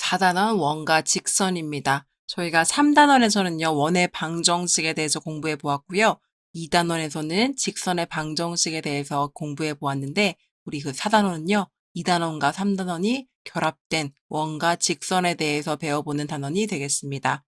4단원 원과 직선입니다. 저희가 3단원에서는요, 원의 방정식에 대해서 공부해 보았고요. 2단원에서는 직선의 방정식에 대해서 공부해 보았는데, 우리 그 4단원은요, 2단원과 3단원이 결합된 원과 직선에 대해서 배워보는 단원이 되겠습니다.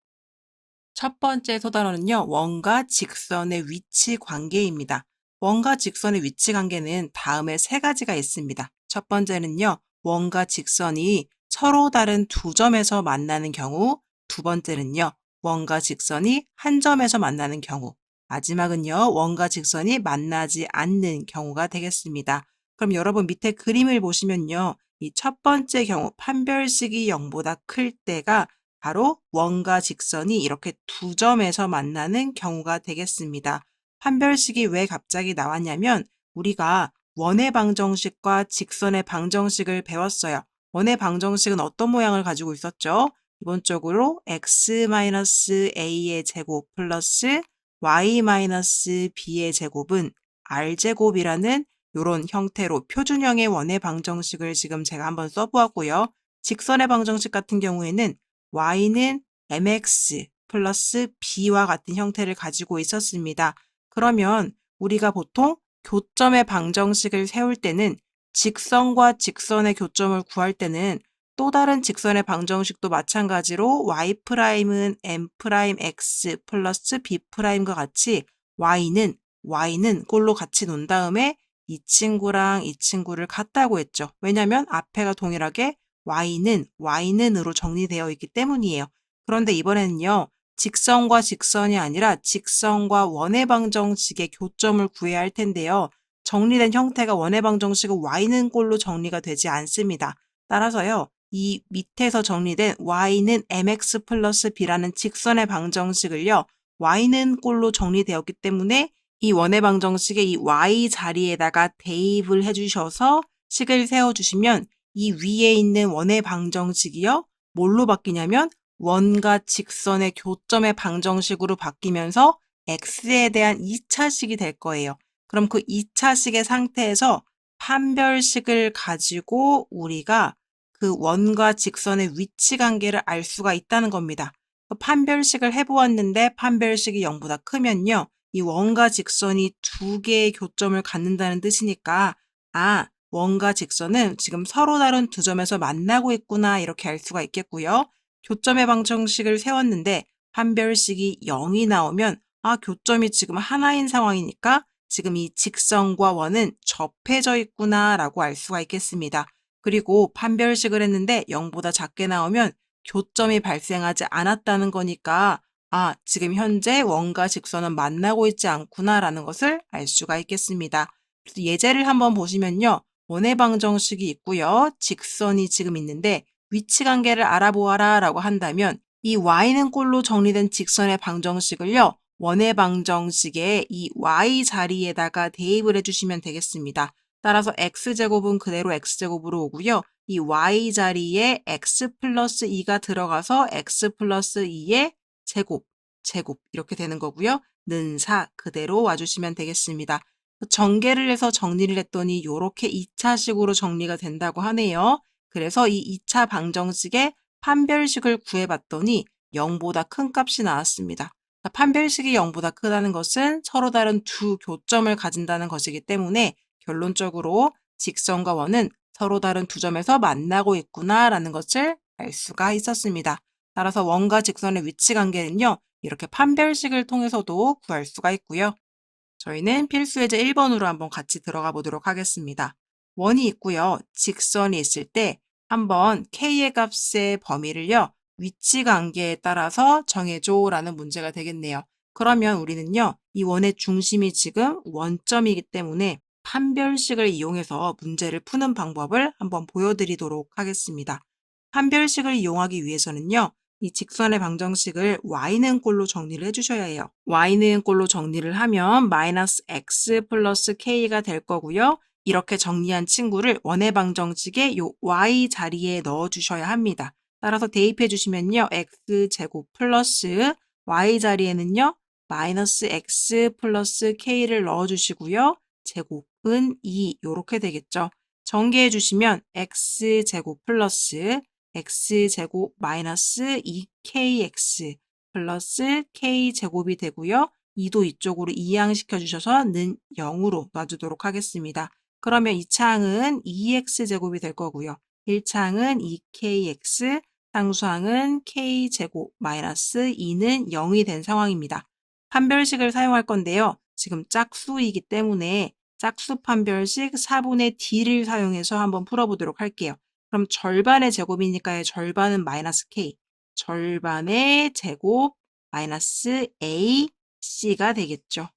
첫 번째 소단원은요, 원과 직선의 위치 관계입니다. 원과 직선의 위치 관계는 다음에 세 가지가 있습니다. 첫 번째는요, 원과 직선이 서로 다른 두 점에서 만나는 경우, 두 번째는요, 원과 직선이 한 점에서 만나는 경우, 마지막은요, 원과 직선이 만나지 않는 경우가 되겠습니다. 그럼 여러분 밑에 그림을 보시면요, 이 첫 번째 경우 판별식이 0보다 클 때가 바로 원과 직선이 이렇게 두 점에서 만나는 경우가 되겠습니다. 판별식이 왜 갑자기 나왔냐면 우리가 원의 방정식과 직선의 방정식을 배웠어요. 원의 방정식은 어떤 모양을 가지고 있었죠? 기본적으로 x-a의 제곱 플러스 y-b의 제곱은 r제곱이라는 이런 형태로 표준형의 원의 방정식을 지금 제가 한번 써보았고요. 직선의 방정식 같은 경우에는 y는 mx 플러스 b와 같은 형태를 가지고 있었습니다. 그러면 우리가 보통 교점의 방정식을 세울 때는 직선과 직선의 교점을 구할 때는 또 다른 직선의 방정식도 마찬가지로 y'은 m'x 플러스 b'과 같이 y는 꼴로 같이 놓은 다음에 이 친구랑 이 친구를 같다고 했죠. 왜냐하면 앞에가 동일하게 y는으로 정리되어 있기 때문이에요. 그런데 이번에는요. 직선과 직선이 아니라 직선과 원의 방정식의 교점을 구해야 할 텐데요. 정리된 형태가 원의 방정식은 y는 꼴로 정리가 되지 않습니다. 따라서요. 이 밑에서 정리된 y는 mx 플러스 b라는 직선의 방정식을요. y는 꼴로 정리되었기 때문에 이 원의 방정식의 이 y 자리에다가 대입을 해주셔서 식을 세워주시면 이 위에 있는 원의 방정식이요. 뭘로 바뀌냐면 원과 직선의 교점의 방정식으로 바뀌면서 x에 대한 2차식이 될 거예요. 그럼 그 2차식의 상태에서 판별식을 가지고 우리가 그 원과 직선의 위치 관계를 알 수가 있다는 겁니다. 판별식을 해보았는데 판별식이 0보다 크면요. 이 원과 직선이 두 개의 교점을 갖는다는 뜻이니까 원과 직선은 지금 서로 다른 두 점에서 만나고 있구나 이렇게 알 수가 있겠고요. 교점의 방정식을 세웠는데 판별식이 0이 나오면 교점이 지금 하나인 상황이니까 지금 이 직선과 원은 접해져 있구나 라고 알 수가 있겠습니다. 그리고 판별식을 했는데 0보다 작게 나오면 교점이 발생하지 않았다는 거니까 지금 현재 원과 직선은 만나고 있지 않구나라는 것을 알 수가 있겠습니다. 그래서 예제를 한번 보시면요. 원의 방정식이 있고요. 직선이 지금 있는데 위치 관계를 알아보아라 라고 한다면 이 y는 꼴로 정리된 직선의 방정식을요. 원의 방정식에 이 y 자리에다가 대입을 해주시면 되겠습니다. 따라서 x제곱은 그대로 x제곱으로 오고요. 이 y 자리에 x 플러스 2가 들어가서 x 플러스 2의 제곱 이렇게 되는 거고요. 는 4 그대로 와주시면 되겠습니다. 전개를 해서 정리를 했더니 이렇게 2차식으로 정리가 된다고 하네요. 그래서 이 2차 방정식의 판별식을 구해봤더니 0보다 큰 값이 나왔습니다. 판별식이 0보다 크다는 것은 서로 다른 두 교점을 가진다는 것이기 때문에 결론적으로 직선과 원은 서로 다른 두 점에서 만나고 있구나라는 것을 알 수가 있었습니다. 따라서 원과 직선의 위치 관계는요. 이렇게 판별식을 통해서도 구할 수가 있고요. 저희는 필수 예제 1번으로 한번 같이 들어가 보도록 하겠습니다. 원이 있고요. 직선이 있을 때 한번 k의 값의 범위를요. 위치 관계에 따라서 정해줘 라는 문제가 되겠네요. 그러면 우리는요. 이 원의 중심이 지금 원점이기 때문에 판별식을 이용해서 문제를 푸는 방법을 한번 보여드리도록 하겠습니다. 판별식을 이용하기 위해서는요. 이 직선의 방정식을 y는 꼴로 정리를 해주셔야 해요. y는 꼴로 정리를 하면 마이너스 x 플러스 k가 될 거고요. 이렇게 정리한 친구를 원의 방정식에 요 y 자리에 넣어주셔야 합니다. 따라서 대입해 주시면요. x제곱 플러스 y 자리에는요. 마이너스 x 플러스 k를 넣어주시고요. 제곱은 2 이렇게 되겠죠. 전개해 주시면 x제곱 플러스 x제곱 마이너스 2kx 플러스 k제곱이 되고요. 2도 이쪽으로 이항시켜 주셔서 는 0으로 놔주도록 하겠습니다. 그러면 이 창은 2x제곱이 될 거고요. 1창은 2kx, 상수항은 k제곱 마이너스 2는 0이 된 상황입니다. 판별식을 사용할 건데요. 지금 짝수이기 때문에 짝수 판별식 4분의 d를 사용해서 한번 풀어보도록 할게요. 그럼 절반의 제곱이니까 절반은 마이너스 k, 절반의 제곱 마이너스 a, c가 되겠죠.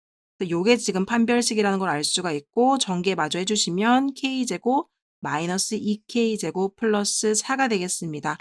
요게 지금 판별식이라는 걸 알 수가 있고 전개 마저 해주시면 k제곱 마이너스 2k제곱 플러스 4가 되겠습니다.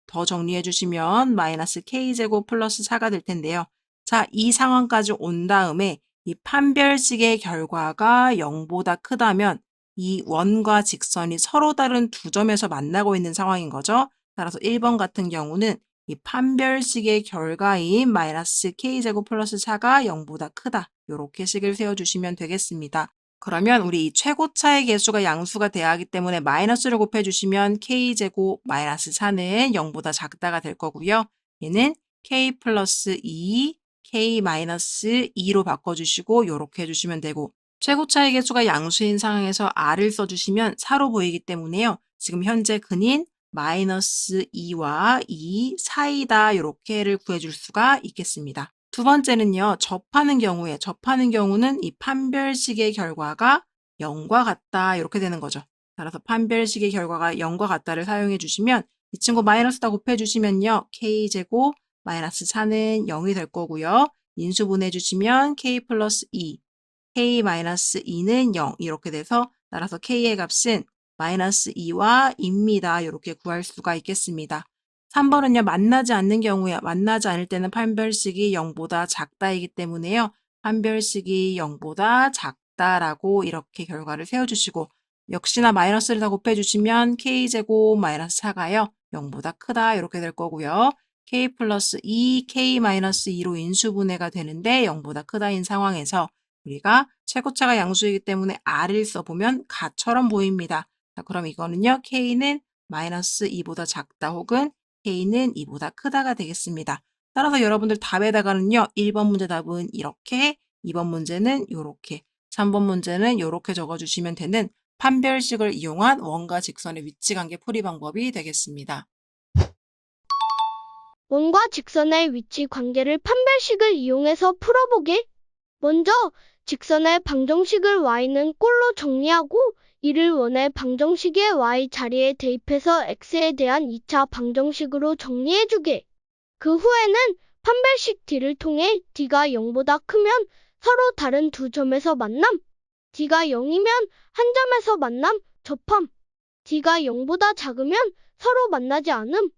더 정리해 주시면 마이너스 k제곱 플러스 4가 될 텐데요. 자, 이 상황까지 온 다음에 이 판별식의 결과가 0보다 크다면 이 원과 직선이 서로 다른 두 점에서 만나고 있는 상황인 거죠. 따라서 1번 같은 경우는 이 판별식의 결과인 마이너스 k제곱 플러스 4가 0보다 크다. 이렇게 식을 세워주시면 되겠습니다. 그러면 우리 이 최고차의 개수가 양수가 돼야 하기 때문에 마이너스를 곱해주시면 k제곱 마이너스 4는 0보다 작다가 될 거고요. 얘는 k 플러스 2, k 마이너스 2로 바꿔주시고 이렇게 해주시면 되고 최고차의 개수가 양수인 상황에서 r을 써주시면 4로 보이기 때문에요. 지금 현재 근인 마이너스 2와 2 사이다 이렇게를 구해줄 수가 있겠습니다. 두 번째는요. 접하는 경우는 이 판별식의 결과가 0과 같다 이렇게 되는 거죠. 따라서 판별식의 결과가 0과 같다를 사용해 주시면 이 친구 마이너스다 곱해 주시면요. k제곱 마이너스 4는 0이 될 거고요. 인수분해 주시면 k 플러스 2, k 마이너스 2는 0 이렇게 돼서 따라서 k의 값은 마이너스 2와 2입니다. 이렇게 구할 수가 있겠습니다. 3번은요. 만나지 않을 때는 판별식이 0보다 작다이기 때문에요. 판별식이 0보다 작다라고 이렇게 결과를 세워주시고 역시나 마이너스를 다 곱해주시면 k제곱 마이너스 4가요. 0보다 크다 이렇게 될 거고요. k 플러스 2, k 마이너스 2로 인수분해가 되는데 0보다 크다인 상황에서 우리가 최고차가 양수이기 때문에 r을 써보면 가처럼 보입니다. 자, 그럼 이거는요. k는 마이너스 2보다 작다 혹은 k는 2보다 크다가 되겠습니다. 따라서 여러분들 답에다가는요. 1번 문제 답은 이렇게, 2번 문제는 이렇게, 3번 문제는 이렇게 적어주시면 되는 판별식을 이용한 원과 직선의 위치관계 풀이 방법이 되겠습니다. 원과 직선의 위치 관계를 판별식을 이용해서 풀어보게. 먼저 직선의 방정식을 y는 꼴로 정리하고 이를 원의 방정식의 y 자리에 대입해서 x에 대한 2차 방정식으로 정리해주게. 그 후에는 판별식 d를 통해 d가 0보다 크면 서로 다른 두 점에서 만남, d가 0이면 한 점에서 만남, 접함, d가 0보다 작으면 서로 만나지 않음,